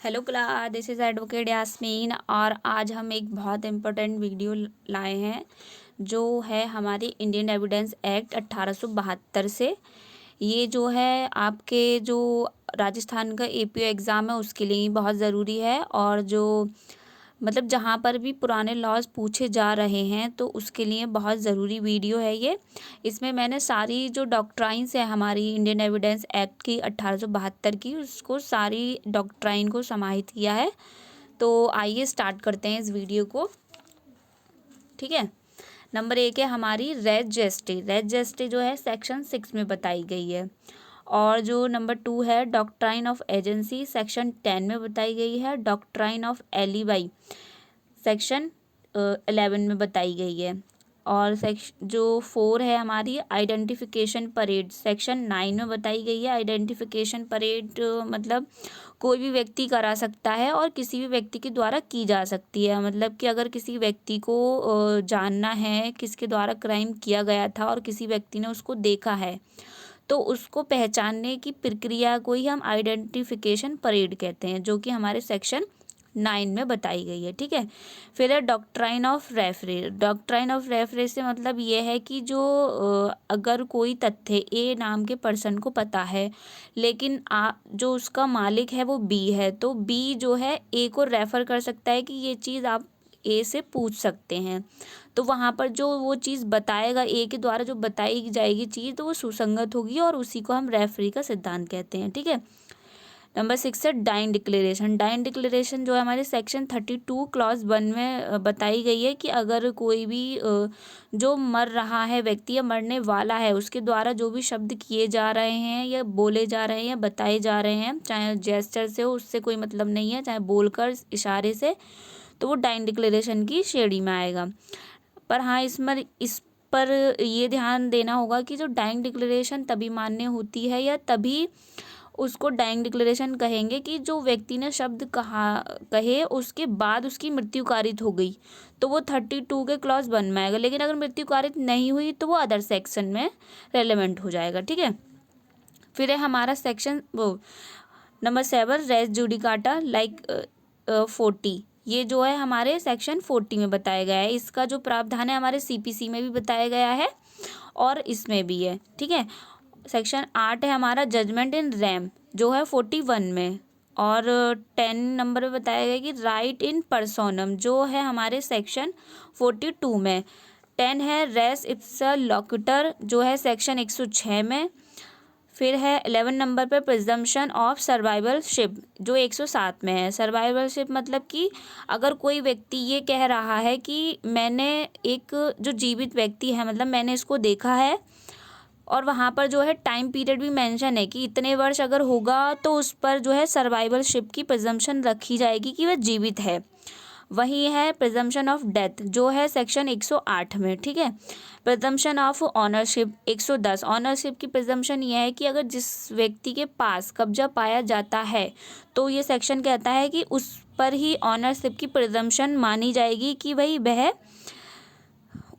Hello class, this is advocate Yasmin और आज हम एक बहुत इम्पोर्टेंट वीडियो लाए हैं जो है हमारी इंडियन एविडेंस एक्ट 1872 से। ये जो है आपके जो राजस्थान का एपीओ एग्ज़ाम है उसके लिए ही बहुत ज़रूरी है और जो मतलब जहाँ पर भी पुराने लॉज पूछे जा रहे हैं तो उसके लिए बहुत ज़रूरी वीडियो है ये। इसमें मैंने सारी जो डॉक्ट्राइन्स है हमारी इंडियन एविडेंस एक्ट की 1872 की, उसको सारी डॉक्ट्राइन को समाहित किया है। तो आइए स्टार्ट करते हैं इस वीडियो को। ठीक है, नंबर 1 है हमारी रेज जेस्टी। रेज जेस्टी जो है सेक्शन 6 में बताई गई है। और जो नंबर 2 है डॉक्ट्राइन ऑफ एजेंसी, सेक्शन 10 में बताई गई है। डॉक्ट्राइन ऑफ एलिबाई सेक्शन 11 में बताई गई है। और सेक्शन जो 4 है हमारी आइडेंटिफिकेशन परेड, सेक्शन 9 में बताई गई है। आइडेंटिफिकेशन परेड मतलब कोई भी व्यक्ति करा सकता है और किसी भी व्यक्ति के द्वारा की जा सकती है। मतलब कि अगर किसी व्यक्ति को जानना है किसके द्वारा क्राइम किया गया था और किसी व्यक्ति ने उसको देखा है तो उसको पहचानने की प्रक्रिया को ही हम आइडेंटिफिकेशन परेड कहते हैं, जो कि हमारे सेक्शन 9 में बताई गई है। ठीक है, फिर है डॉक्ट्राइन ऑफ रेफरे। डॉक्ट्राइन ऑफ रेफरे से मतलब ये है कि जो अगर कोई तथ्य ए नाम के पर्सन को पता है लेकिन जो उसका मालिक है वो बी है, तो बी जो है ए को रेफ़र कर सकता है कि ये चीज़ आप ए से पूछ सकते हैं। तो वहाँ पर जो वो चीज़ बताएगा ए के द्वारा जो बताई जाएगी चीज़ तो वो सुसंगत होगी और उसी को हम रेफरी का सिद्धांत कहते हैं। ठीक है, नंबर 6 है डाइन डिक्लेरेशन। डाइन डिक्लेरेशन जो है हमारे सेक्शन 32 क्लॉज 1 में बताई गई है कि अगर कोई भी जो मर रहा है व्यक्ति या मरने वाला है उसके द्वारा जो भी शब्द किए जा रहे हैं या बोले जा रहे हैं या बताए जा रहे हैं, चाहे जेस्चर से हो उससे कोई मतलब नहीं है, चाहे बोलकर इशारे से, तो वो डाइन डिक्लेरेशन की श्रेणी में आएगा। पर हाँ, इस पर ये ध्यान देना होगा कि जो डाइंग डिक्लेरेशन तभी मान्य होती है या तभी उसको डाइंग डिक्लेरेशन कहेंगे कि जो व्यक्ति ने शब्द कहे उसके बाद उसकी मृत्यु कारित हो गई तो वो 32 के क्लॉज 1 में आएगा। लेकिन अगर मृत्यु कारित नहीं हुई तो वो अदर सेक्शन में रेलेवेंट हो जाएगा। ठीक है, फिर है हमारा सेक्शन वो नंबर 7 रेस जुडिकाटा लाइक 40। ये जो है हमारे सेक्शन 40 में बताया गया है। इसका जो प्रावधान है हमारे सीपीसी में भी बताया गया है और इसमें भी है। ठीक है, सेक्शन 8 है हमारा जजमेंट इन रैम जो है 41 में। और 10 नंबर पे बताया गया कि राइट इन पर्सोनम जो है हमारे सेक्शन 42 में। 10 है रेस इप्सा लोक्यूटर जो है सेक्शन 106 में। फिर है 11 नंबर पे प्रिजम्पशन ऑफ सर्वाइवलशिप जो 107 में है। सर्वाइवलशिप मतलब कि अगर कोई व्यक्ति ये कह रहा है कि मैंने एक जो जीवित व्यक्ति है मतलब मैंने इसको देखा है और वहाँ पर जो है टाइम पीरियड भी मेंशन है कि इतने वर्ष अगर होगा तो उस पर जो है सर्वाइवलशिप की प्रिजम्पशन रखी जाएगी कि वह जीवित है। वही है प्रिजम्पशन ऑफ डेथ जो है सेक्शन 108 में। ठीक है, प्रिजम्पशन ऑफ ऑनरशिप 110। ऑनरशिप की प्रिजम्पशन ये है कि अगर जिस व्यक्ति के पास कब्जा पाया जाता है तो ये सेक्शन कहता है कि उस पर ही ऑनरशिप की प्रिजम्पशन मानी जाएगी कि भाई वह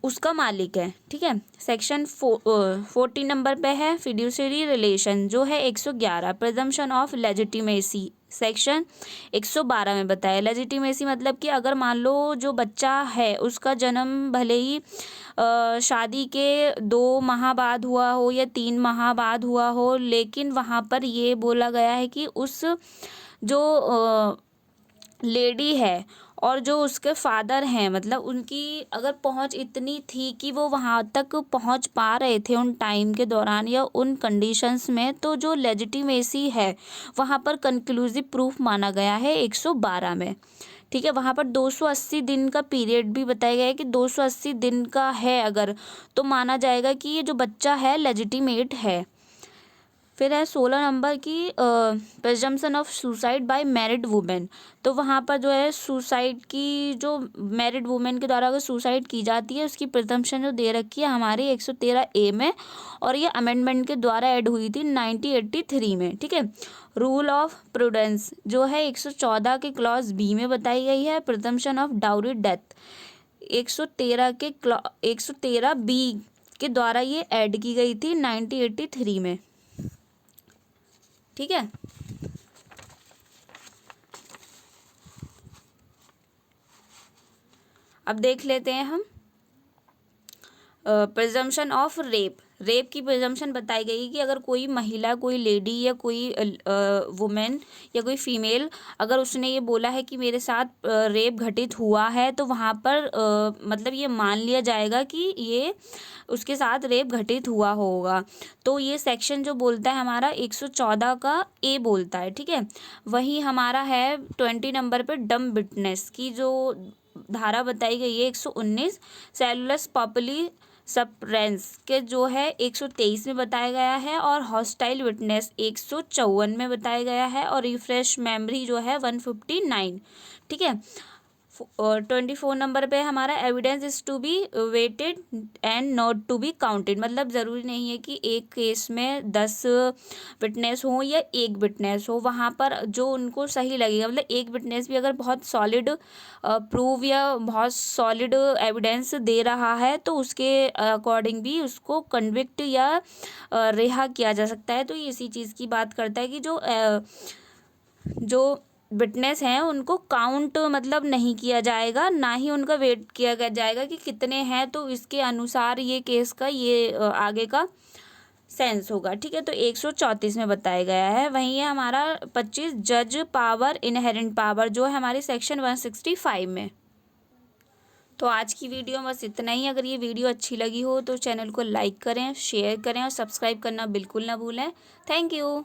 उसका मालिक है। ठीक है, सेक्शन 40 नंबर पे है फिड्यूशियरी रिलेशन जो है 111। प्रिजम्पशन ऑफ लेजिटिमेसी सेक्शन 112 में बताया। लेजिटिमेसी मतलब कि अगर मान लो जो बच्चा है उसका जन्म भले ही शादी के 2 माह बाद हुआ हो या 3 माह बाद हुआ हो, लेकिन वहाँ पर ये बोला गया है कि उस जो लेडी है और जो उसके फादर हैं मतलब उनकी अगर पहुंच इतनी थी कि वो वहां तक पहुंच पा रहे थे उन टाइम के दौरान या उन कंडीशंस में, तो जो लेजिटिमेसी है वहां पर कंक्लूसिव प्रूफ माना गया है 112 में। ठीक है, वहां पर 280 दिन का पीरियड भी बताया गया है कि 280 दिन का है अगर तो माना जाएगा कि ये जो बच्चा है लेजिटिमेट है। फिर है 16 नंबर की presumption of suicide bye married women. तो वहाँ पर जो है सुसाइड की जो मैरिड वुमेन के द्वारा अगर सुसाइड की जाती है उसकी प्रिजम्पशन जो दे रखी है हमारी 113A में और ये अमेंडमेंट के द्वारा ऐड हुई थी 1983 में। ठीक है, रूल ऑफ प्रूडेंस जो है 114 के क्लॉज बी में बताई गई है। Presumption of dowry death 113B के द्वारा ये ऐड की गई थी 1983 में। ठीक है, अब देख लेते हैं हम प्रिजम्पशन ऑफ रेप की प्रिजम्पशन बताई गई कि अगर कोई महिला, कोई लेडी या कोई वुमेन या कोई फीमेल अगर उसने ये बोला है कि मेरे साथ रेप घटित हुआ है, तो वहाँ पर मतलब ये मान लिया जाएगा कि ये उसके साथ रेप घटित हुआ होगा। तो ये सेक्शन जो बोलता है हमारा 114 का ए बोलता है, ठीक है। वही हमारा है 20 नंबर पे डम विटनेस की जो धारा बताई गई है 119 सेलुलस पॉपुली सप्रेंस के जो है 123 में बताया गया है, और हॉस्टाइल विटनेस 154 में बताया गया है, और रिफ्रेश मेमोरी जो है 159, ठीक है। 24 नंबर पे हमारा evidence is to be weighted and not to be counted, मतलब ज़रूरी नहीं है कि एक केस में 10 विटनेस हो या एक विटनेस हो, वहाँ पर जो उनको सही लगेगा, मतलब एक विटनेस भी अगर बहुत सॉलिड प्रूव या बहुत सॉलिड एविडेंस दे रहा है तो उसके अकॉर्डिंग भी उसको कन्विक्ट या रिहा किया जा सकता है। तो ये इसी चीज़ की बात करता है कि जो विटनेस हैं उनको काउंट मतलब नहीं किया जाएगा, ना ही उनका वेट किया जाएगा कि कितने हैं, तो इसके अनुसार ये केस का ये आगे का सेंस होगा, ठीक है। तो 134 में बताया गया है। वहीं है हमारा 25 जज पावर इनहेरेंट पावर जो है हमारे सेक्शन 165 में। तो आज की वीडियो में बस इतना ही। अगर ये वीडियो अच्छी लगी हो तो चैनल को लाइक करें, शेयर करें और सब्सक्राइब करना बिल्कुल ना भूलें। Thank you.